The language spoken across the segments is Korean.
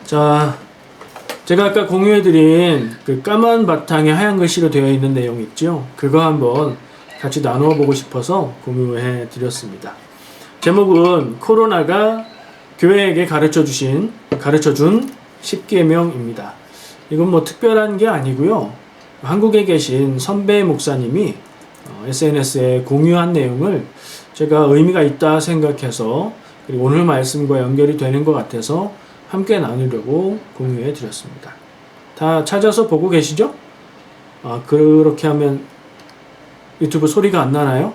자, 제가 아까 공유해드린 그 까만 바탕에 하얀 글씨로 되어 있는 내용 있죠? 그거 한번 같이 나누어 보고 싶어서 공유해 드렸습니다. 제목은 코로나가 교회에게 가르쳐준 10계명입니다. 이건 뭐 특별한 게 아니고요. 한국에 계신 선배 목사님이 SNS에 공유한 내용을 제가 의미가 있다 생각해서, 그리고 오늘 말씀과 연결이 되는 것 같아서 함께 나누려고 공유해 드렸습니다. 다 찾아서 보고 계시죠? 그렇게 하면 유튜브 소리가 안 나나요?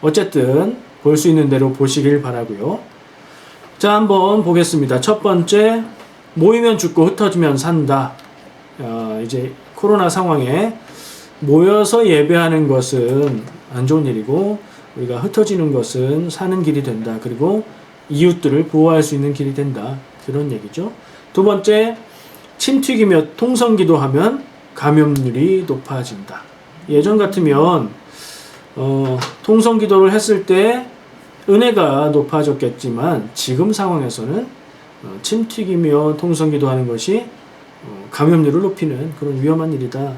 어쨌든 볼 수 있는 대로 보시길 바라고요. 자, 한번 보겠습니다. 첫 번째, 모이면 죽고 흩어지면 산다. 이제 코로나 상황에 모여서 예배하는 것은 안 좋은 일이고, 우리가 흩어지는 것은 사는 길이 된다. 그리고 이웃들을 보호할 수 있는 길이 된다. 그런 얘기죠. 두 번째, 침 튀기며 통성기도하면 감염률이 높아진다. 예전 같으면 통성기도를 했을 때 은혜가 높아졌겠지만, 지금 상황에서는 침 튀기며 통성기도하는 것이 감염률을 높이는 그런 위험한 일이다.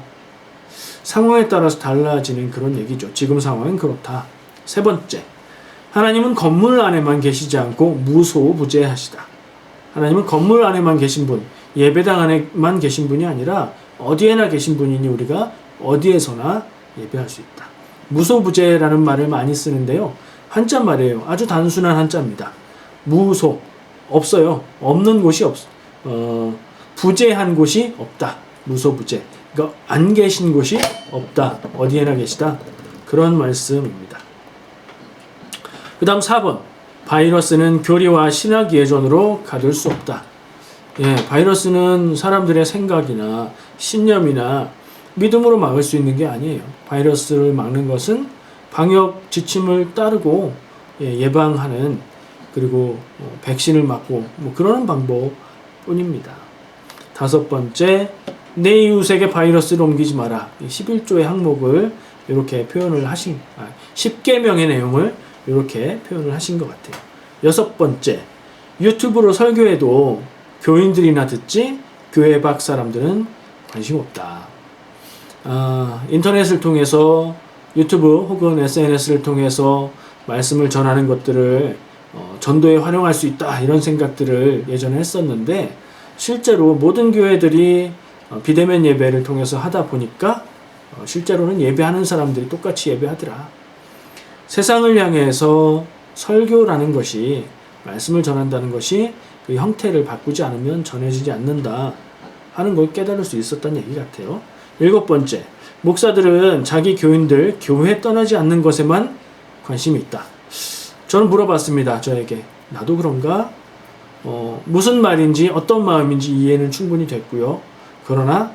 상황에 따라서 달라지는 그런 얘기죠. 지금 상황은 그렇다. 세 번째, 하나님은 건물 안에만 계시지 않고 무소부재하시다. 하나님은 건물 안에만 계신 분, 예배당 안에만 계신 분이 아니라 어디에나 계신 분이니 우리가 어디에서나 예배할 수 있다. 무소부재라는 말을 많이 쓰는데요. 한자 말이에요. 아주 단순한 한자입니다. 무소, 없어요. 없는 곳이 부재한 곳이 없다. 무소부재. 그러니까 안 계신 곳이 없다. 어디에나 계시다. 그런 말씀입니다. 그 다음 4번. 바이러스는 교리와 신학 예전으로 가둘 수 없다. 바이러스는 사람들의 생각이나 신념이나 믿음으로 막을 수 있는 게 아니에요. 바이러스를 막는 것은 방역 지침을 따르고 예방하는, 그리고 백신을 맞고 그러는 방법뿐입니다. 다섯 번째, 내 이웃에게 바이러스를 옮기지 마라. 11조의 항목을 이렇게 표현을 10계명의 내용을 이렇게 표현을 하신 것 같아요. 여섯 번째, 유튜브로 설교해도 교인들이나 듣지 교회 밖 사람들은 관심 없다. 인터넷을 통해서, 유튜브 혹은 SNS를 통해서 말씀을 전하는 것들을 전도에 활용할 수 있다, 이런 생각들을 예전에 했었는데, 실제로 모든 교회들이 비대면 예배를 통해서 하다 보니까 실제로는 예배하는 사람들이 똑같이 예배하더라. 세상을 향해서 설교라는 것이, 말씀을 전한다는 것이 그 형태를 바꾸지 않으면 전해지지 않는다 하는 걸 깨달을 수 있었던 얘기 같아요. 일곱 번째, 목사들은 자기 교인들 교회 떠나지 않는 것에만 관심이 있다. 저는 물어봤습니다. 저에게. 나도 그런가? 무슨 말인지 어떤 마음인지 이해는 충분히 됐고요. 그러나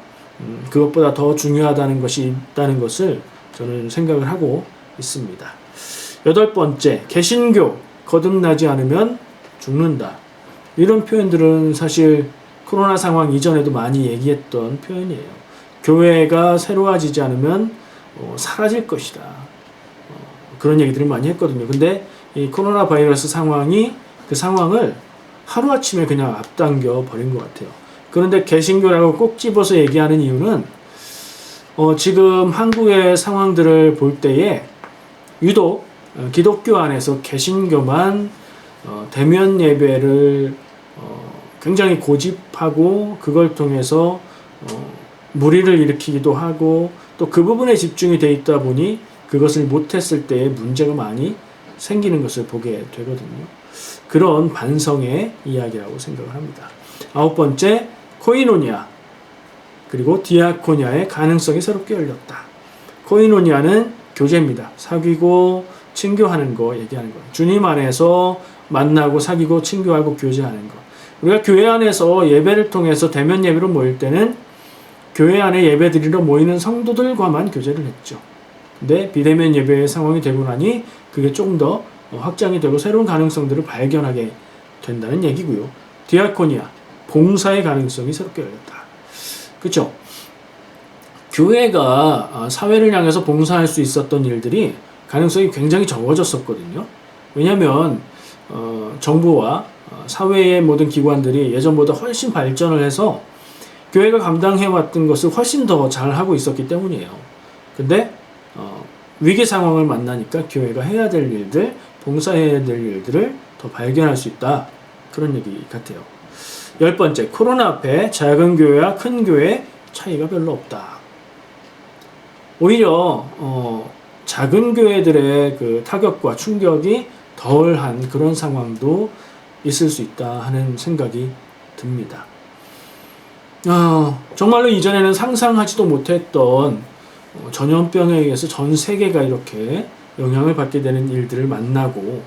그것보다 더 중요하다는 것이 있다는 것을 저는 생각을 하고 있습니다. 여덟 번째, 개신교 거듭나지 않으면 죽는다. 이런 표현들은 사실 코로나 상황 이전에도 많이 얘기했던 표현이에요. 교회가 새로워지지 않으면 사라질 것이다. 그런 얘기들을 많이 했거든요. 근데 이 코로나 바이러스 상황이 그 상황을 하루아침에 그냥 앞당겨 버린 것 같아요. 그런데 개신교라고 꼭 집어서 얘기하는 이유는 지금 한국의 상황들을 볼 때에 유독 기독교 안에서 개신교만 대면 예배를 굉장히 고집하고, 그걸 통해서 무리를 일으키기도 하고, 또 그 부분에 집중이 돼 있다 보니 그것을 못했을 때에 문제가 많이 생기는 것을 보게 되거든요. 그런 반성의 이야기라고 생각을 합니다. 아홉 번째, 코이노니아 그리고 디아코니아의 가능성이 새롭게 열렸다. 코이노니아는 교제입니다. 사귀고 친교하는 거 얘기하는 거예요. 주님 안에서 만나고 사귀고 친교하고 교제하는 거. 우리가 교회 안에서 예배를 통해서 대면 예배로 모일 때는 교회 안에 예배드리러 모이는 성도들과만 교제를 했죠. 근데 비대면 예배의 상황이 되고 나니 그게 조금 더 확장이 되고 새로운 가능성들을 발견하게 된다는 얘기고요. 디아코니아, 봉사의 가능성이 새롭게 열렸다. 그렇죠? 교회가 사회를 향해서 봉사할 수 있었던 일들이 가능성이 굉장히 적어졌었거든요. 왜냐하면 정부와 사회의 모든 기관들이 예전보다 훨씬 발전을 해서 교회가 감당해왔던 것을 훨씬 더 잘하고 있었기 때문이에요. 근데 위기 상황을 만나니까 교회가 해야 될 일들, 봉사해야 될 일들을 더 발견할 수 있다. 그런 얘기 같아요. 10번째, 코로나 앞에 작은 교회와 큰 교회의 차이가 별로 없다. 오히려 작은 교회들의 그 타격과 충격이 덜한 그런 상황도 있을 수 있다 하는 생각이 듭니다. 정말로 이전에는 상상하지도 못했던 전염병에 의해서 전 세계가 이렇게 영향을 받게 되는 일들을 만나고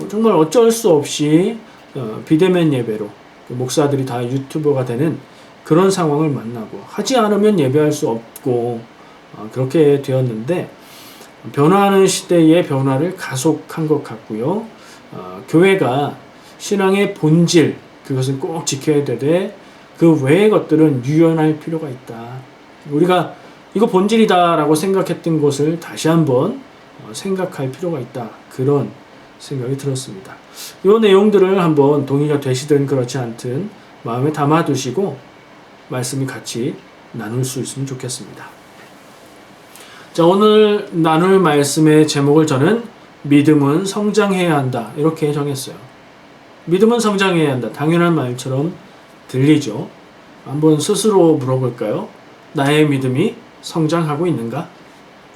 정말 어쩔 수 없이 비대면 예배로 목사들이 다 유튜버가 되는 그런 상황을 만나고 하지 않으면 예배할 수 없고 그렇게 되었는데 변화하는 시대의 변화를 가속한 것 같고요. 교회가 신앙의 본질 그것을 꼭 지켜야 되되 그 외의 것들은 유연할 필요가 있다. 우리가 이거 본질이다라고 생각했던 것을 다시 한번 생각할 필요가 있다. 그런 생각이 들었습니다. 이 내용들을 한번 동의가 되시든 그렇지 않든 마음에 담아두시고 말씀이 같이 나눌 수 있으면 좋겠습니다. 자, 오늘 나눌 말씀의 제목을 저는 믿음은 성장해야 한다 이렇게 정했어요. 믿음은 성장해야 한다. 당연한 말처럼 들리죠. 한번 스스로 물어볼까요? 나의 믿음이 성장하고 있는가?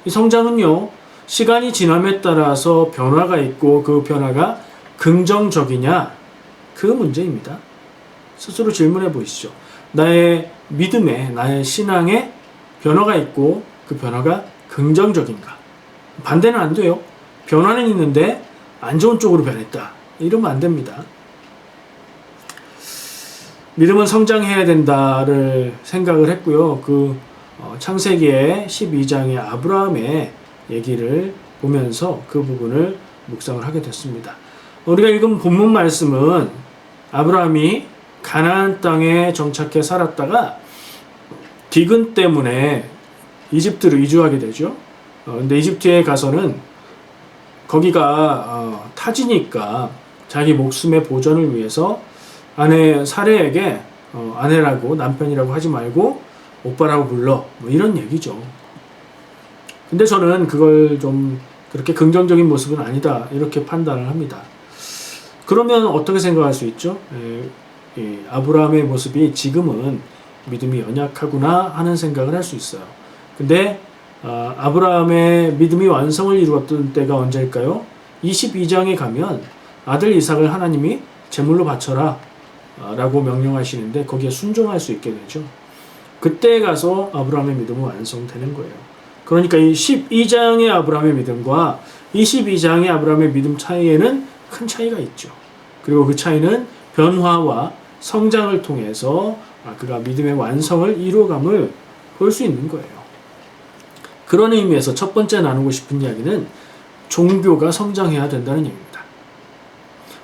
이 성장은요, 시간이 지남에 따라서 변화가 있고 그 변화가 긍정적이냐? 그 문제입니다. 스스로 질문해 보시죠. 나의 믿음에, 나의 신앙에 변화가 있고 그 변화가 긍정적인가? 반대는 안 돼요. 변화는 있는데 안 좋은 쪽으로 변했다. 이러면 안 됩니다. 믿음은 성장해야 된다를 생각을 했고요. 창세기의 12장의 아브라함의 얘기를 보면서 그 부분을 묵상을 하게 됐습니다. 우리가 읽은 본문 말씀은 아브라함이 가나안 땅에 정착해 살았다가 기근 때문에 이집트로 이주하게 되죠. 근데 이집트에 가서는 거기가 타지니까 자기 목숨의 보전을 위해서 아내 사레에게 아내라고 남편이라고 하지 말고 오빠라고 불러 뭐 이런 얘기죠. 근데 저는 그걸 좀 그렇게 긍정적인 모습은 아니다 이렇게 판단을 합니다. 그러면 어떻게 생각할 수 있죠? 아브라함의 모습이 지금은 믿음이 연약하구나 하는 생각을 할 수 있어요. 근데 아브라함의 믿음이 완성을 이루었던 때가 언제일까요? 22장에 가면 아들 이삭을 하나님이 제물로 바쳐라 라고 명령하시는데 거기에 순종할 수 있게 되죠. 그때 가서 아브라함의 믿음은 완성되는 거예요. 그러니까 이 12장의 아브라함의 믿음과 22장의 아브라함의 믿음 차이에는 큰 차이가 있죠. 그리고 그 차이는 변화와 성장을 통해서 그가 믿음의 완성을 이루어감을 볼 수 있는 거예요. 그런 의미에서 첫 번째 나누고 싶은 이야기는 종교가 성장해야 된다는 얘기입니다.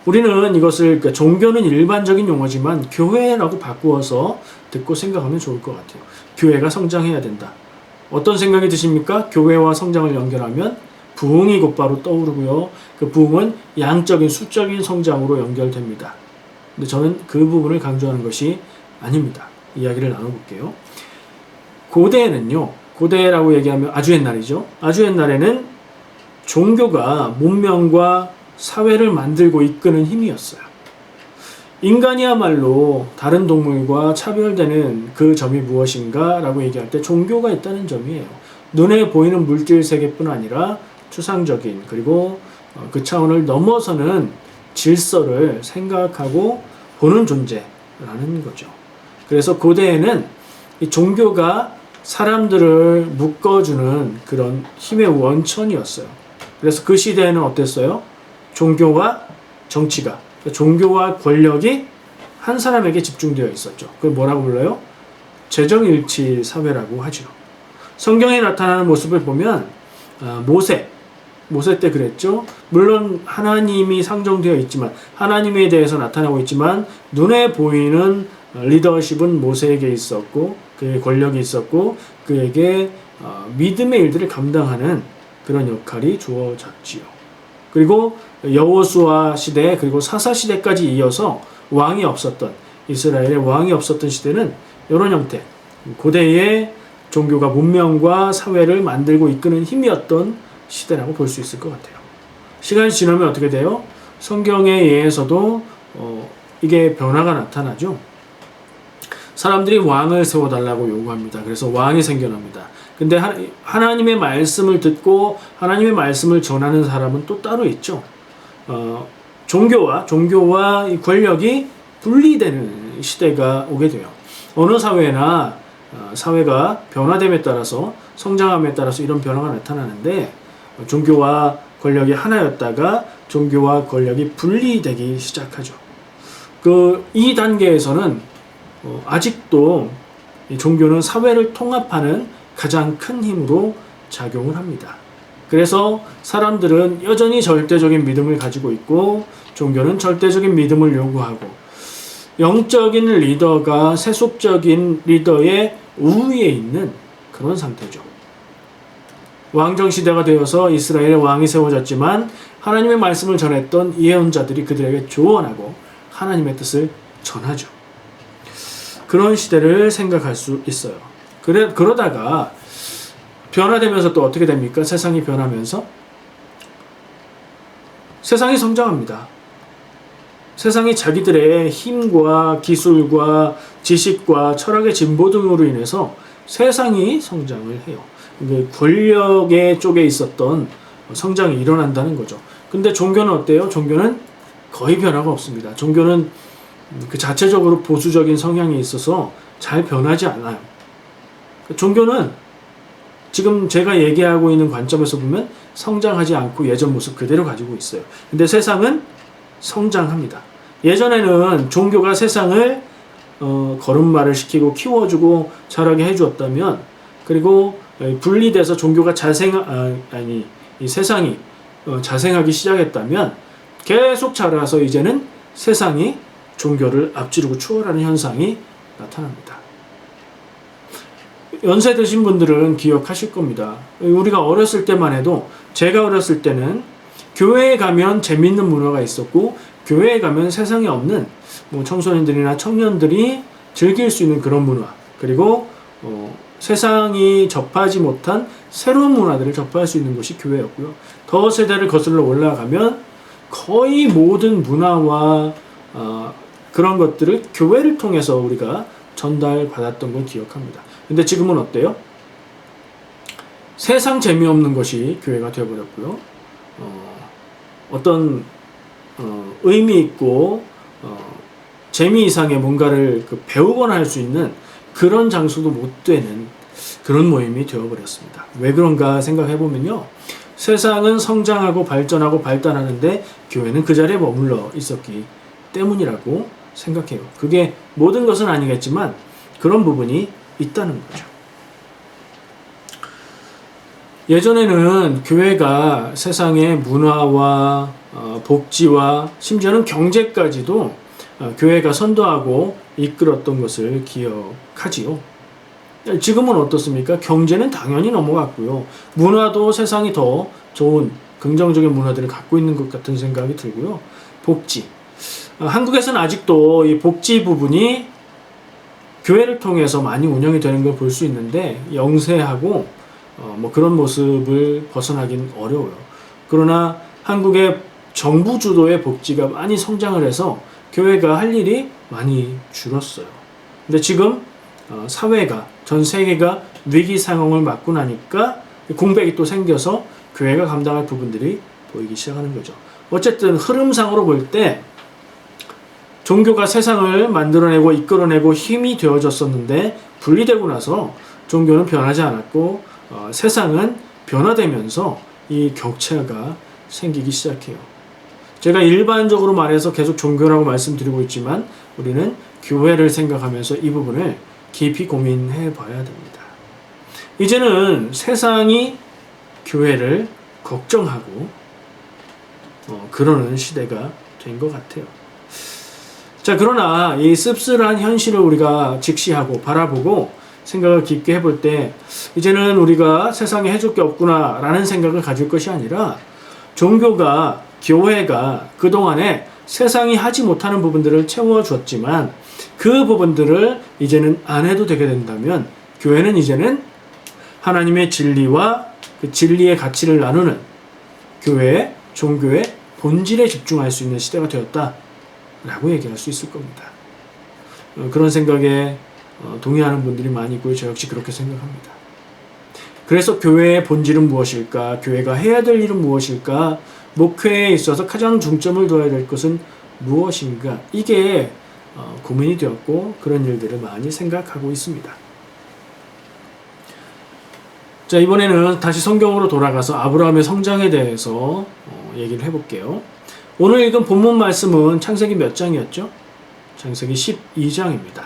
우리는 이것을 종교는 일반적인 용어지만 교회라고 바꾸어서 듣고 생각하면 좋을 것 같아요. 교회가 성장해야 된다. 어떤 생각이 드십니까? 교회와 성장을 연결하면 부흥이 곧바로 떠오르고요. 그 부흥은 양적인 수적인 성장으로 연결됩니다. 근데 저는 그 부분을 강조하는 것이 아닙니다. 이야기를 나눠볼게요. 고대라고 얘기하면 아주 옛날이죠. 아주 옛날에는 종교가 문명과 사회를 만들고 이끄는 힘이었어요. 인간이야말로 다른 동물과 차별되는 그 점이 무엇인가 라고 얘기할 때 종교가 있다는 점이에요. 눈에 보이는 물질 세계뿐 아니라 추상적인 그리고 그 차원을 넘어서는 질서를 생각하고 보는 존재라는 거죠. 그래서 고대에는 이 종교가 사람들을 묶어주는 그런 힘의 원천이었어요. 그래서 그 시대에는 어땠어요? 종교와 정치가, 종교와 권력이 한 사람에게 집중되어 있었죠. 그걸 뭐라고 불러요? 재정일치 사회라고 하죠. 성경에 나타나는 모습을 보면 모세 때 그랬죠. 물론 하나님이 상정되어 있지만 하나님에 대해서 나타나고 있지만 눈에 보이는 리더십은 모세에게 있었고 그의 권력이 있었고 그에게 믿음의 일들을 감당하는 그런 역할이 주어졌지요. 그리고 여호수아 시대 그리고 사사 시대까지 이어서 왕이 없었던 이스라엘의 왕이 없었던 시대는 이런 형태, 고대의 종교가 문명과 사회를 만들고 이끄는 힘이었던 시대라고 볼 수 있을 것 같아요. 시간이 지나면 어떻게 돼요? 성경에 의해서도 이게 변화가 나타나죠. 사람들이 왕을 세워달라고 요구합니다. 그래서 왕이 생겨납니다. 근데 하나님의 말씀을 듣고 하나님의 말씀을 전하는 사람은 또 따로 있죠. 종교와 이 권력이 분리되는 시대가 오게 돼요. 어느 사회나 사회가 변화됨에 따라서 성장함에 따라서 이런 변화가 나타나는데 종교와 권력이 하나였다가 종교와 권력이 분리되기 시작하죠. 이 단계에서는 아직도 이 종교는 사회를 통합하는 가장 큰 힘으로 작용을 합니다. 그래서 사람들은 여전히 절대적인 믿음을 가지고 있고 종교는 절대적인 믿음을 요구하고 영적인 리더가 세속적인 리더의 우위에 있는 그런 상태죠. 왕정 시대가 되어서 이스라엘의 왕이 세워졌지만 하나님의 말씀을 전했던 예언자들이 그들에게 조언하고 하나님의 뜻을 전하죠. 그런 시대를 생각할 수 있어요. 그러다가 변화되면서 또 어떻게 됩니까? 세상이 변하면서 세상이 성장합니다. 세상이 자기들의 힘과 기술과 지식과 철학의 진보 등으로 인해서 세상이 성장을 해요. 권력의 쪽에 있었던 성장이 일어난다는 거죠. 근데 종교는 어때요? 종교는 거의 변화가 없습니다. 종교는 그 자체적으로 보수적인 성향이 있어서 잘 변하지 않아요. 종교는 지금 제가 얘기하고 있는 관점에서 보면 성장하지 않고 예전 모습 그대로 가지고 있어요. 근데 세상은 성장합니다. 예전에는 종교가 세상을 걸음마를 시키고 키워주고 자라게 해주었다면, 그리고 분리돼서 종교가 이 세상이 자생하기 시작했다면 계속 자라서 이제는 세상이 종교를 앞지르고 추월하는 현상이 나타납니다. 연세 드신 분들은 기억하실 겁니다. 우리가 어렸을 때만 해도, 제가 어렸을 때는 교회에 가면 재밌는 문화가 있었고 교회에 가면 세상에 없는 청소년들이나 청년들이 즐길 수 있는 그런 문화, 그리고 세상이 접하지 못한 새로운 문화들을 접할 수 있는 곳이 교회였고요. 더 세대를 거슬러 올라가면 거의 모든 문화와 그런 것들을 교회를 통해서 우리가 전달받았던 걸 기억합니다. 근데 지금은 어때요? 세상 재미없는 것이 교회가 되어버렸고요. 어떤 의미 있고 재미 이상의 뭔가를 배우거나 할 수 있는 그런 장소도 못 되는 그런 모임이 되어버렸습니다. 왜 그런가 생각해보면요, 세상은 성장하고 발전하고 발달하는데 교회는 그 자리에 머물러 있었기 때문이라고 생각해요. 그게 모든 것은 아니겠지만 그런 부분이 있다는 거죠. 예전에는 교회가 세상의 문화와 복지와 심지어는 경제까지도 교회가 선도하고 이끌었던 것을 기억하지요. 지금은 어떻습니까? 경제는 당연히 넘어갔고요. 문화도 세상이 더 좋은 긍정적인 문화들을 갖고 있는 것 같은 생각이 들고요. 복지. 한국에서는 아직도 이 복지 부분이 교회를 통해서 많이 운영이 되는 걸 볼 수 있는데 영세하고 그런 모습을 벗어나긴 어려워요. 그러나 한국의 정부 주도의 복지가 많이 성장을 해서 교회가 할 일이 많이 줄었어요. 근데 지금 사회가, 전 세계가 위기 상황을 맞고 나니까 공백이 또 생겨서 교회가 감당할 부분들이 보이기 시작하는 거죠. 어쨌든 흐름상으로 볼 때 종교가 세상을 만들어내고 이끌어내고 힘이 되어졌었는데 분리되고 나서 종교는 변하지 않았고 세상은 변화되면서 이 격차가 생기기 시작해요. 제가 일반적으로 말해서 계속 종교라고 말씀드리고 있지만 우리는 교회를 생각하면서 이 부분을 깊이 고민해 봐야 됩니다. 이제는 세상이 교회를 걱정하고 그러는 시대가 된 것 같아요. 자, 그러나 이 씁쓸한 현실을 우리가 직시하고 바라보고 생각을 깊게 해볼 때 이제는 우리가 세상에 해줄 게 없구나 라는 생각을 가질 것이 아니라 종교가, 교회가 그동안에 세상이 하지 못하는 부분들을 채워줬지만 그 부분들을 이제는 안 해도 되게 된다면 교회는 이제는 하나님의 진리와 그 진리의 가치를 나누는 교회, 종교의 본질에 집중할 수 있는 시대가 되었다라고 얘기할 수 있을 겁니다. 그런 생각에 동의하는 분들이 많이 있고요. 저 역시 그렇게 생각합니다. 그래서 교회의 본질은 무엇일까? 교회가 해야 될 일은 무엇일까? 목회에 있어서 가장 중점을 둬야 될 것은 무엇인가? 이게 고민이 되었고 그런 일들을 많이 생각하고 있습니다. 자, 이번에는 다시 성경으로 돌아가서 아브라함의 성장에 대해서 얘기를 해볼게요. 오늘 읽은 본문 말씀은 창세기 몇 장이었죠? 창세기 12장입니다.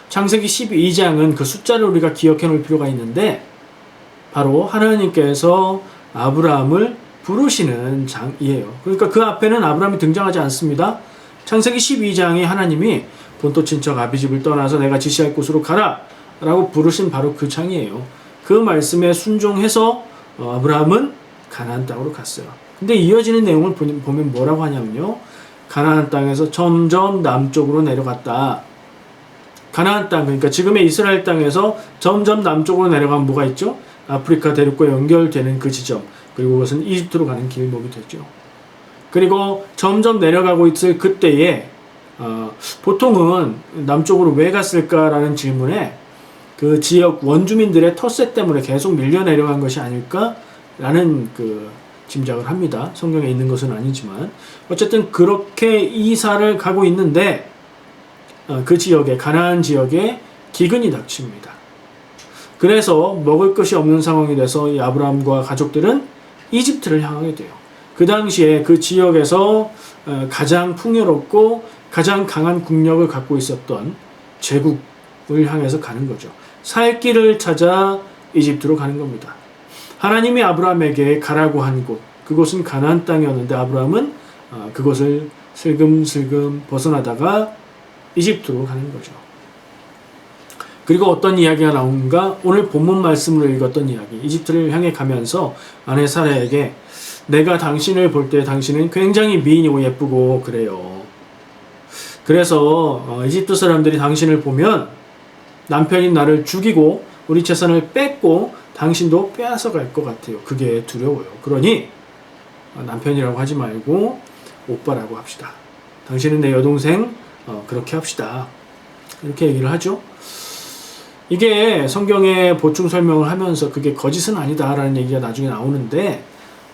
창세기 12장은 그 숫자를 우리가 기억해 놓을 필요가 있는데 바로 하나님께서 아브라함을 부르시는 장이에요. 그러니까 그 앞에는 아브라함이 등장하지 않습니다. 창세기 12장에 하나님이 본토 친척 아비집을 떠나서 내가 지시할 곳으로 가라 라고 부르신 바로 그 장이에요. 그 말씀에 순종해서 아브라함은 가나안 땅으로 갔어요. 근데 이어지는 내용을 보면 뭐라고 하냐면요. 가나안 땅에서 점점 남쪽으로 내려갔다. 가나안 땅, 그러니까 지금의 이스라엘 땅에서 점점 남쪽으로 내려가면 뭐가 있죠? 아프리카 대륙과 연결되는 그 지점, 그리고 그것은 이집트로 가는 길목이 됐죠. 그리고 점점 내려가고 있을 그때에 보통은 남쪽으로 왜 갔을까라는 질문에 그 지역 원주민들의 텃세 때문에 계속 밀려 내려간 것이 아닐까라는 그 짐작을 합니다. 성경에 있는 것은 아니지만 어쨌든 그렇게 이사를 가고 있는데 그 지역에, 가나안 지역에 기근이 닥칩니다. 그래서 먹을 것이 없는 상황이 돼서 이 아브라함과 가족들은 이집트를 향하게 돼요. 그 당시에 그 지역에서 가장 풍요롭고 가장 강한 국력을 갖고 있었던 제국을 향해서 가는 거죠. 살 길을 찾아 이집트로 가는 겁니다. 하나님이 아브라함에게 가라고 한 곳, 그곳은 가나안 땅이었는데 아브라함은 그곳을 슬금슬금 벗어나다가 이집트로 가는 거죠. 그리고 어떤 이야기가 나오는가? 오늘 본문 말씀으로 읽었던 이야기. 이집트를 향해 가면서 아내 사라에게 내가 당신을 볼 때 당신은 굉장히 미인이고 예쁘고 그래요. 그래서 이집트 사람들이 당신을 보면 남편인 나를 죽이고 우리 재산을 뺏고 당신도 빼앗아 갈 것 같아요. 그게 두려워요. 그러니 남편이라고 하지 말고 오빠라고 합시다. 당신은 내 여동생, 그렇게 합시다. 이렇게 얘기를 하죠. 이게 성경의 보충 설명을 하면서 그게 거짓은 아니다라는 얘기가 나중에 나오는데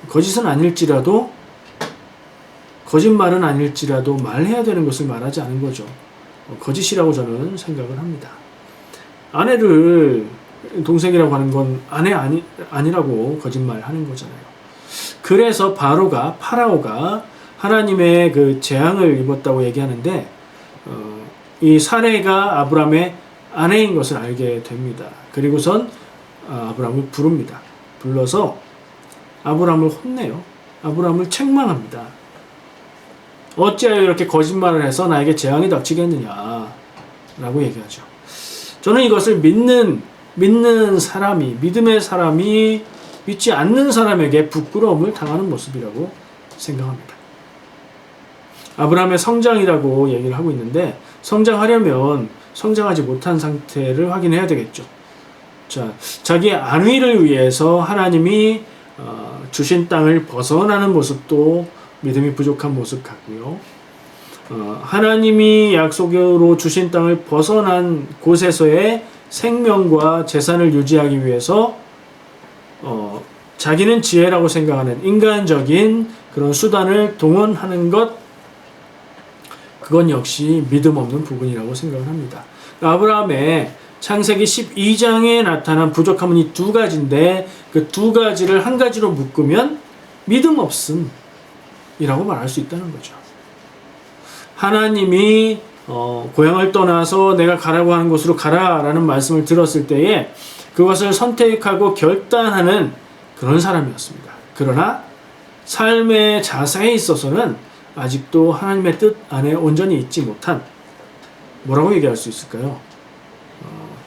거짓은 아닐지라도 거짓말은 아닐지라도 말해야 되는 것을 말하지 않은 거죠. 거짓이라고 저는 생각을 합니다. 아내를 동생이라고 하는 건 아내 아니라고 거짓말하는 거잖아요. 그래서 파라오가 하나님의 그 재앙을 입었다고 얘기하는데 이 사레가 아브라함의 아내인 것을 알게 됩니다. 그리고선 아브라함을 부릅니다. 불러서 아브라함을 혼내요. 아브라함을 책망합니다. 어찌하여 이렇게 거짓말을 해서 나에게 재앙이 닥치겠느냐 라고 얘기하죠. 저는 이것을 믿는 사람이, 믿음의 사람이 믿지 않는 사람에게 부끄러움을 당하는 모습이라고 생각합니다. 아브라함의 성장이라고 얘기를 하고 있는데 성장하려면 성장하지 못한 상태를 확인해야 되겠죠. 자, 자기의 안위를 위해서 하나님이 주신 땅을 벗어나는 모습도 믿음이 부족한 모습 같고요. 하나님이 약속으로 주신 땅을 벗어난 곳에서의 생명과 재산을 유지하기 위해서 자기는 지혜라고 생각하는 인간적인 그런 수단을 동원하는 것, 그건 역시 믿음 없는 부분이라고 생각을 합니다. 아브라함의 창세기 12장에 나타난 부족함은 이 두 가지인데 그 두 가지를 한 가지로 묶으면 믿음 없음이라고 말할 수 있다는 거죠. 하나님이 고향을 떠나서 내가 가라고 하는 곳으로 가라라는 말씀을 들었을 때에 그것을 선택하고 결단하는 그런 사람이었습니다. 그러나 삶의 자세에 있어서는 아직도 하나님의 뜻 안에 온전히 있지 못한, 뭐라고 얘기할 수 있을까요?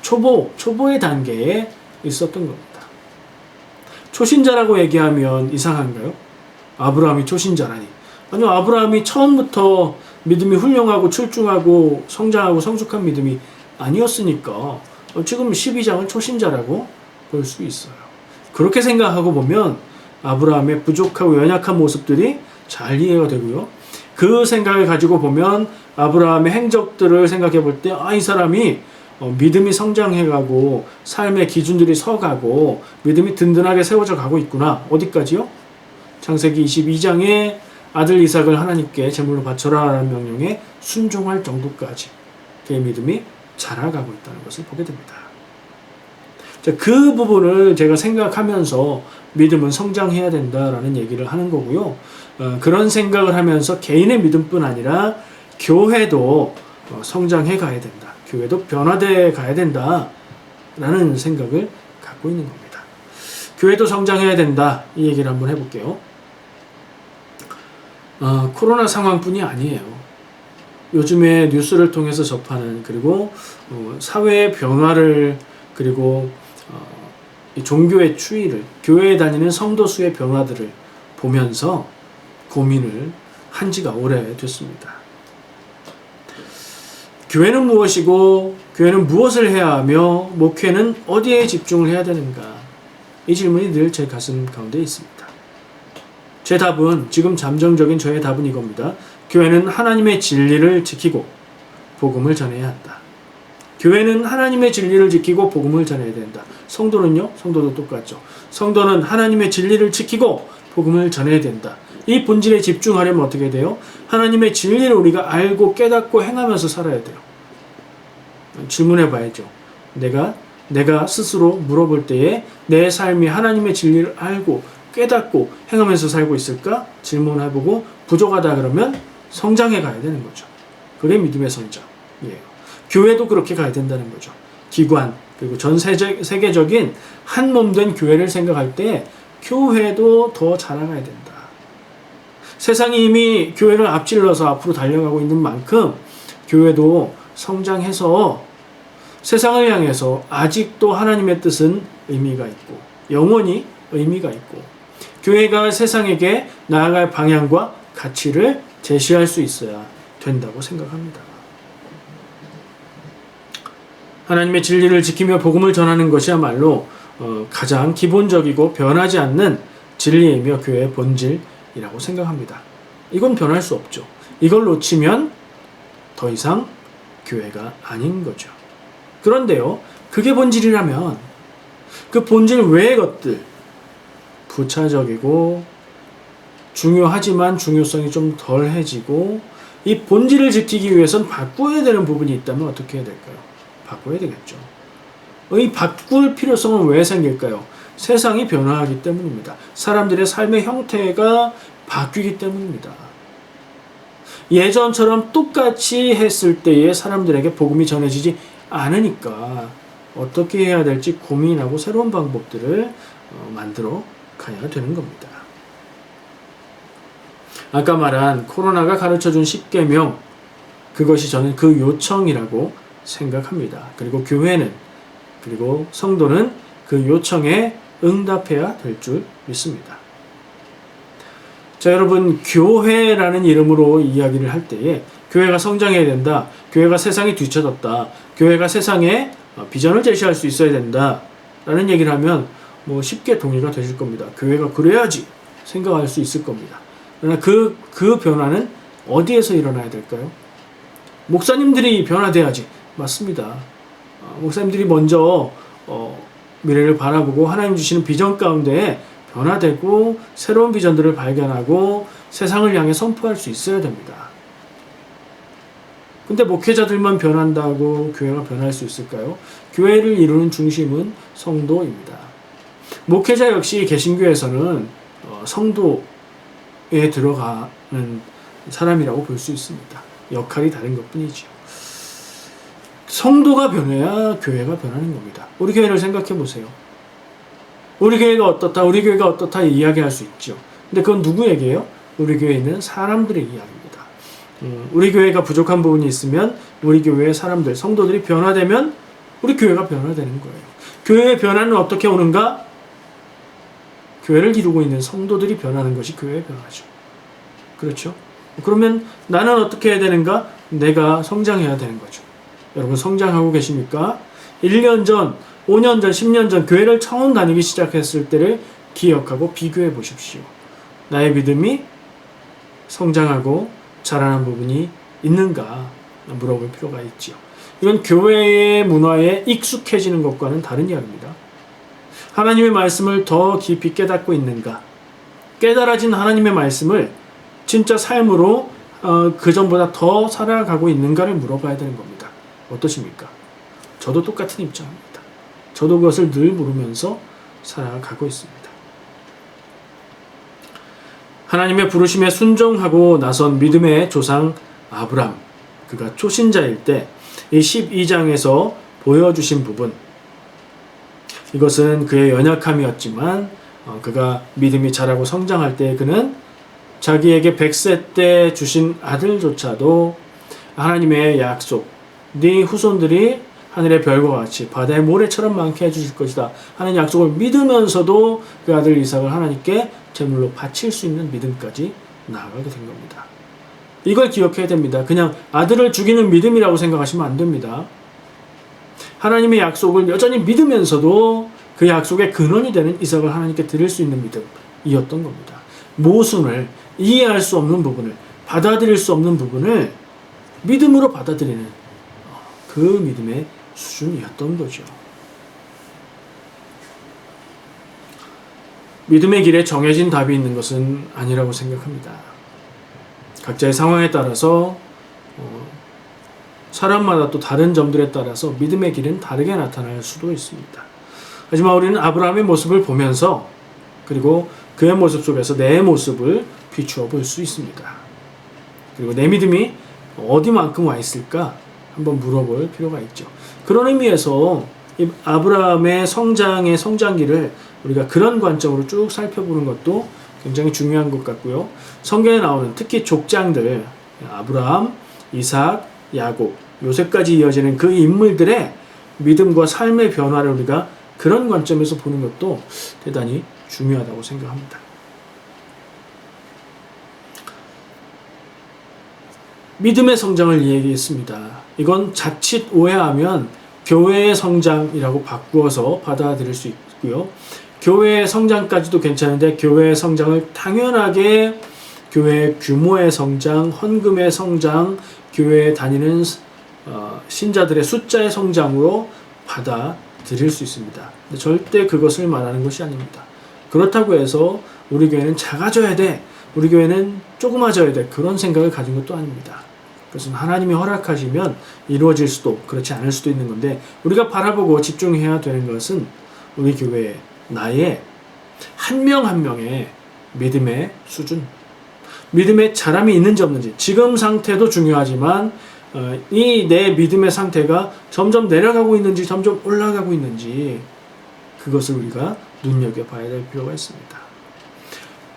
초보의 단계에 있었던 겁니다. 초신자라고 얘기하면 이상한가요? 아브라함이 초신자라니. 아니요, 아브라함이 처음부터 믿음이 훌륭하고 출중하고 성장하고 성숙한 믿음이 아니었으니까 지금 12장은 초신자라고 볼 수 있어요. 그렇게 생각하고 보면 아브라함의 부족하고 연약한 모습들이 잘 이해가 되고요. 그 생각을 가지고 보면 아브라함의 행적들을 생각해 볼 때, 이 사람이 믿음이 성장해가고 삶의 기준들이 서가고 믿음이 든든하게 세워져 가고 있구나. 어디까지요? 창세기 22장에 아들 이삭을 하나님께 제물로 바쳐라 라는 명령에 순종할 정도까지 그의 믿음이 자라가고 있다는 것을 보게 됩니다. 자, 그 부분을 제가 생각하면서 믿음은 성장해야 된다라는 얘기를 하는 거고요. 그런 생각을 하면서 개인의 믿음뿐 아니라 교회도 성장해 가야 된다. 교회도 변화돼 가야 된다라는 생각을 갖고 있는 겁니다. 교회도 성장해야 된다. 이 얘기를 한번 해볼게요. 코로나 상황뿐이 아니에요. 요즘에 뉴스를 통해서 접하는, 그리고 사회의 변화를, 그리고 종교의 추이를, 교회에 다니는 성도 수의 변화들을 보면서 고민을 한 지가 오래됐습니다. 교회는 무엇이고, 교회는 무엇을 해야 하며, 목회는 어디에 집중을 해야 되는가? 이 질문이 늘 제 가슴 가운데 있습니다. 제 답은, 지금 잠정적인 저의 답은 이겁니다. 교회는 하나님의 진리를 지키고 복음을 전해야 한다. 교회는 하나님의 진리를 지키고 복음을 전해야 된다. 성도는요? 성도도 똑같죠. 성도는 하나님의 진리를 지키고 복음을 전해야 된다. 이 본질에 집중하려면 어떻게 돼요? 하나님의 진리를 우리가 알고 깨닫고 행하면서 살아야 돼요. 질문해 봐야죠. 내가 스스로 물어볼 때에 내 삶이 하나님의 진리를 알고 깨닫고 행하면서 살고 있을까? 질문해보고 부족하다 그러면 성장해 가야 되는 거죠. 그게 믿음의 성장이에요. 교회도 그렇게 가야 된다는 거죠. 기관, 그리고 전 세계적인 한 몸 된 교회를 생각할 때 교회도 더 자라가야 된다. 세상이 이미 교회를 앞질러서 앞으로 달려가고 있는 만큼 교회도 성장해서 세상을 향해서 아직도 하나님의 뜻은 의미가 있고 영원히 의미가 있고 교회가 세상에게 나아갈 방향과 가치를 제시할 수 있어야 된다고 생각합니다. 하나님의 진리를 지키며 복음을 전하는 것이야말로 가장 기본적이고 변하지 않는 진리이며 교회의 본질이라고 생각합니다. 이건 변할 수 없죠. 이걸 놓치면 더 이상 교회가 아닌 거죠. 그런데요, 그게 본질이라면 그 본질 외의 것들, 부차적이고 중요하지만 중요성이 좀 덜해지고 이 본질을 지키기 위해선 바꿔야 되는 부분이 있다면 어떻게 해야 될까요? 바꿔야 되겠죠. 이 바꿀 필요성은 왜 생길까요? 세상이 변화하기 때문입니다. 사람들의 삶의 형태가 바뀌기 때문입니다. 예전처럼 똑같이 했을 때에 사람들에게 복음이 전해지지 않으니까 어떻게 해야 될지 고민하고 새로운 방법들을 만들어 가야 되는 겁니다. 아까 말한 코로나가 가르쳐준 10계명, 그것이 저는 그 요청이라고 생각합니다. 그리고 교회는, 그리고 성도는 그 요청에 응답해야 될 줄 믿습니다. 자, 여러분, 교회라는 이름으로 이야기를 할 때에 교회가 성장해야 된다, 교회가 세상이 뒤처졌다, 교회가 세상에 비전을 제시할 수 있어야 된다 라는 얘기를 하면 쉽게 동의가 되실 겁니다. 교회가 그래야지 생각할 수 있을 겁니다. 그러나 그 변화는 어디에서 일어나야 될까요? 목사님들이 변화돼야지. 맞습니다. 목사님들이 먼저 미래를 바라보고 하나님 주시는 비전 가운데 변화되고 새로운 비전들을 발견하고 세상을 향해 선포할 수 있어야 됩니다. 근데 목회자들만 변한다고 교회가 변할 수 있을까요? 교회를 이루는 중심은 성도입니다. 목회자 역시 개신교에서는 성도에 들어가는 사람이라고 볼 수 있습니다. 역할이 다른 것뿐이죠. 성도가 변해야 교회가 변하는 겁니다. 우리 교회를 생각해 보세요. 우리 교회가 어떻다, 우리 교회가 어떻다 이야기할 수 있죠. 근데 그건 누구 얘기예요? 우리 교회에 있는 사람들의 이야기입니다. 우리 교회가 부족한 부분이 있으면 우리 교회의 사람들, 성도들이 변화되면 우리 교회가 변화되는 거예요. 교회의 변화는 어떻게 오는가? 교회를 이루고 있는 성도들이 변하는 것이 교회의 변화죠. 그렇죠? 그러면 나는 어떻게 해야 되는가? 내가 성장해야 되는 거죠. 여러분 성장하고 계십니까? 1년 전, 5년 전, 10년 전 교회를 처음 다니기 시작했을 때를 기억하고 비교해 보십시오. 나의 믿음이 성장하고 자라는 부분이 있는가 물어볼 필요가 있지요. 이건 교회의 문화에 익숙해지는 것과는 다른 이야기입니다. 하나님의 말씀을 더 깊이 깨닫고 있는가? 깨달아진 하나님의 말씀을 진짜 삶으로 그 전보다 더 살아가고 있는가를 물어봐야 되는 겁니다. 어떠십니까? 저도 똑같은 입장입니다. 저도 그것을 늘 물으면서 살아가고 있습니다. 하나님의 부르심에 순종하고 나선 믿음의 조상 아브람, 그가 초신자일 때 이 12장에서 보여주신 부분, 이것은 그의 연약함이었지만 그가 믿음이 자라고 성장할 때 그는 자기에게 100세 때 주신 아들조차도 하나님의 약속, 네 후손들이 하늘의 별과 같이 바다의 모래처럼 많게 해주실 것이다 하는 약속을 믿으면서도 그 아들 이삭을 하나님께 제물로 바칠 수 있는 믿음까지 나아가게 된 겁니다. 이걸 기억해야 됩니다. 그냥 아들을 죽이는 믿음이라고 생각하시면 안 됩니다. 하나님의 약속을 여전히 믿으면서도 그 약속의 근원이 되는 이삭을 하나님께 드릴 수 있는 믿음이었던 겁니다. 모순을, 이해할 수 없는 부분을, 받아들일 수 없는 부분을 믿음으로 받아들이는 그 믿음의 수준이었던 거죠. 믿음의 길에 정해진 답이 있는 것은 아니라고 생각합니다. 각자의 상황에 따라서 사람마다 또 다른 점들에 따라서 믿음의 길은 다르게 나타날 수도 있습니다. 하지만 우리는 아브라함의 모습을 보면서 그리고 그의 모습 속에서 내 모습을 비추어 볼 수 있습니다. 그리고 내 믿음이 어디만큼 와 있을까 한번 물어볼 필요가 있죠. 그런 의미에서 이 아브라함의 성장의 성장기를 우리가 그런 관점으로 쭉 살펴보는 것도 굉장히 중요한 것 같고요. 성경에 나오는 특히 족장들, 아브라함, 이삭, 야곱, 요셉까지 이어지는 그 인물들의 믿음과 삶의 변화를 우리가 그런 관점에서 보는 것도 대단히 중요하다고 생각합니다. 믿음의 성장을 얘기했습니다. 이건 자칫 오해하면 교회의 성장이라고 바꾸어서 받아들일 수 있고요. 교회의 성장까지도 괜찮은데 교회의 성장을 당연하게 교회의 규모의 성장, 헌금의 성장, 교회에 다니는 신자들의 숫자의 성장으로 받아들일 수 있습니다. 근데 절대 그것을 말하는 것이 아닙니다. 그렇다고 해서 우리 교회는 작아져야 돼, 우리 교회는 조그마져야 돼, 그런 생각을 가진 것도 아닙니다. 그것은 하나님이 허락하시면 이루어질 수도 그렇지 않을 수도 있는 건데, 우리가 바라보고 집중해야 되는 것은 우리 교회의 나의 한 명 한 명의 믿음의 수준, 믿음의 자람이 있는지 없는지, 지금 상태도 중요하지만 이 내 믿음의 상태가 점점 내려가고 있는지 점점 올라가고 있는지, 그것을 우리가 눈여겨봐야 될 필요가 있습니다.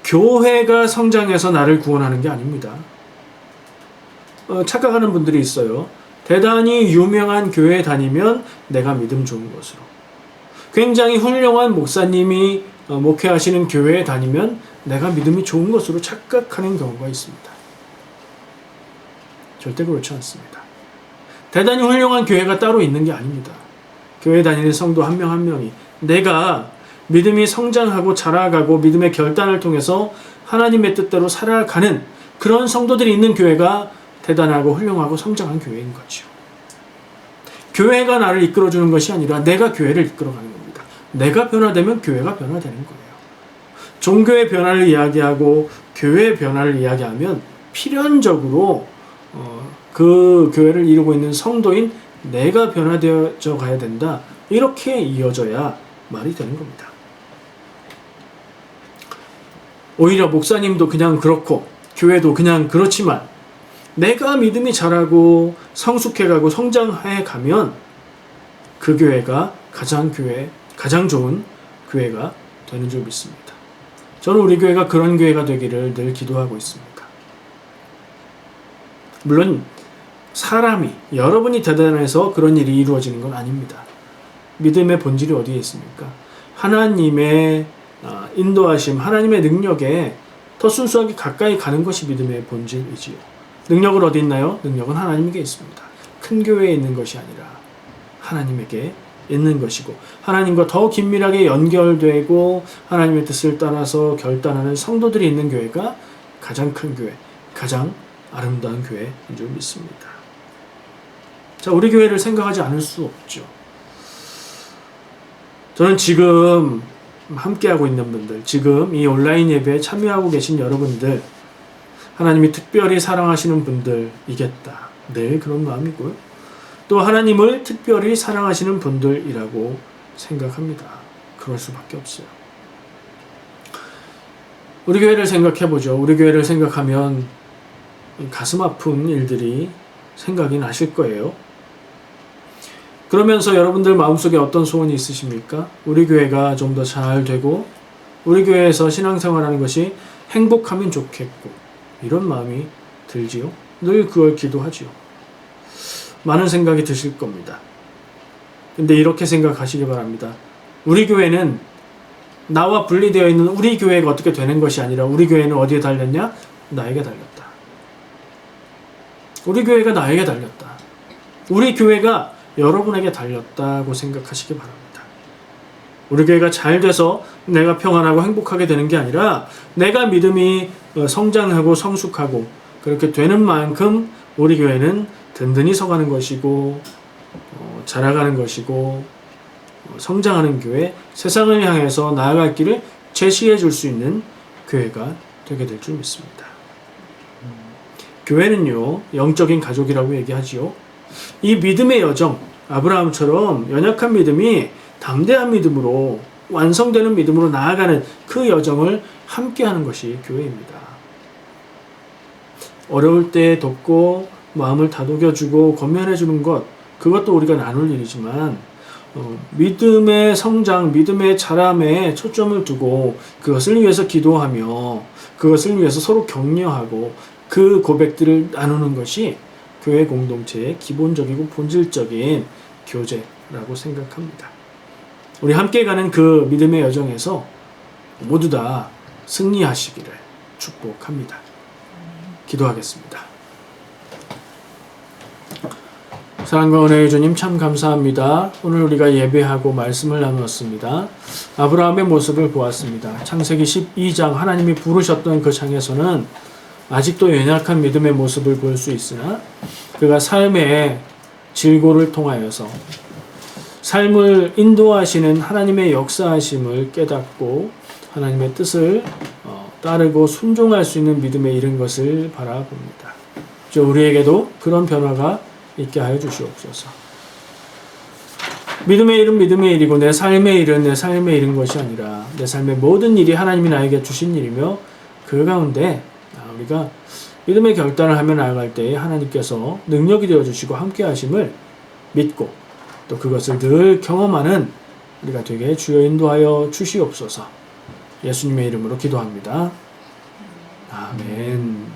교회가 성장해서 나를 구원하는 게 아닙니다. 착각하는 분들이 있어요. 대단히 유명한 교회에 다니면 내가 믿음 좋은 것으로, 굉장히 훌륭한 목사님이 목회하시는 교회에 다니면 내가 믿음이 좋은 것으로 착각하는 경우가 있습니다. 절대 그렇지 않습니다. 대단히 훌륭한 교회가 따로 있는 게 아닙니다. 교회 다니는 성도 한 명 한 명이 내가 믿음이 성장하고 자라가고 믿음의 결단을 통해서 하나님의 뜻대로 살아가는 그런 성도들이 있는 교회가 대단하고 훌륭하고 성장한 교회인 거죠. 교회가 나를 이끌어주는 것이 아니라 내가 교회를 이끌어가는 겁니다. 내가 변화되면 교회가 변화되는 거예요. 종교의 변화를 이야기하고 교회의 변화를 이야기하면 필연적으로 그 교회를 이루고 있는 성도인 내가 변화되어져 가야 된다, 이렇게 이어져야 말이 되는 겁니다. 오히려 목사님도 그냥 그렇고 교회도 그냥 그렇지만 내가 믿음이 자라고 성숙해가고 성장해 가면 그 교회가 가장 좋은 교회가 되는 줄 믿습니다. 저는 우리 교회가 그런 교회가 되기를 늘 기도하고 있습니다. 물론 사람이, 여러분이 대단해서 그런 일이 이루어지는 건 아닙니다. 믿음의 본질이 어디에 있습니까? 하나님의 인도하심, 하나님의 능력에 더 순수하게 가까이 가는 것이 믿음의 본질이지요. 능력은 어디 있나요? 능력은 하나님에게 있습니다. 큰 교회에 있는 것이 아니라 하나님에게 있는 것이고, 하나님과 더 긴밀하게 연결되고 하나님의 뜻을 따라서 결단하는 성도들이 있는 교회가 가장 큰 교회, 가장 아름다운 교회인 줄 믿습니다. 자, 우리 교회를 생각하지 않을 수 없죠. 저는 지금 함께하고 있는 분들, 지금 이 온라인 예배에 참여하고 계신 여러분들, 하나님이 특별히 사랑하시는 분들이겠다. 네, 그런 마음이고요. 또 하나님을 특별히 사랑하시는 분들이라고 생각합니다. 그럴 수밖에 없어요. 우리 교회를 생각해보죠. 우리 교회를 생각하면 가슴 아픈 일들이 생각이 나실 거예요. 그러면서 여러분들 마음속에 어떤 소원이 있으십니까? 우리 교회가 좀 더 잘 되고 우리 교회에서 신앙생활하는 것이 행복하면 좋겠고, 이런 마음이 들지요. 늘 그걸 기도하지요. 많은 생각이 드실 겁니다. 근데 이렇게 생각하시기 바랍니다. 우리 교회는 나와 분리되어 있는 우리 교회가 어떻게 되는 것이 아니라, 우리 교회는 어디에 달렸냐? 나에게 달렸다. 우리 교회가 나에게 달렸다. 우리 교회가 여러분에게 달렸다고 생각하시기 바랍니다. 우리 교회가 잘 돼서 내가 평안하고 행복하게 되는 게 아니라, 내가 믿음이 성장하고 성숙하고 그렇게 되는 만큼 우리 교회는 든든히 서가는 것이고, 자라가는 것이고, 성장하는 교회, 세상을 향해서 나아갈 길을 제시해 줄 수 있는 교회가 되게 될 줄 믿습니다. 교회는요, 영적인 가족이라고 얘기하지요. 이 믿음의 여정, 아브라함처럼 연약한 믿음이 담대한 믿음으로, 완성되는 믿음으로 나아가는 그 여정을 함께하는 것이 교회입니다. 어려울 때 돕고 마음을 다독여주고 권면해주는 것, 그것도 우리가 나눌 일이지만, 믿음의 성장, 믿음의 자람에 초점을 두고 그것을 위해서 기도하며 그것을 위해서 서로 격려하고 그 고백들을 나누는 것이 교회 공동체의 기본적이고 본질적인 교제라고 생각합니다. 우리 함께 가는 그 믿음의 여정에서 모두 다 승리하시기를 축복합니다. 기도하겠습니다. 사랑과 은혜의 주님, 참 감사합니다. 오늘 우리가 예배하고 말씀을 나누었습니다. 아브라함의 모습을 보았습니다. 창세기 12장 하나님이 부르셨던 그 장에서는 아직도 연약한 믿음의 모습을 볼 수 있으나, 그가 삶의 질고를 통하여서 삶을 인도하시는 하나님의 역사하심을 깨닫고 하나님의 뜻을 따르고 순종할 수 있는 믿음에 이른 것을 바라봅니다. 우리에게도 그런 변화가 있게 하여 주시옵소서. 믿음의 일은 믿음의 일이고, 내 삶의 일은 내 삶의 일인 것이 아니라 내 삶의 모든 일이 하나님이 나에게 주신 일이며, 그 가운데 우리가 믿음의 결단을 하며 나아갈 때에 하나님께서 능력이 되어주시고 함께 하심을 믿고, 또 그것을 늘 경험하는 우리가 되게 주여 인도하여 주시옵소서. 예수님의 이름으로 기도합니다. 아멘.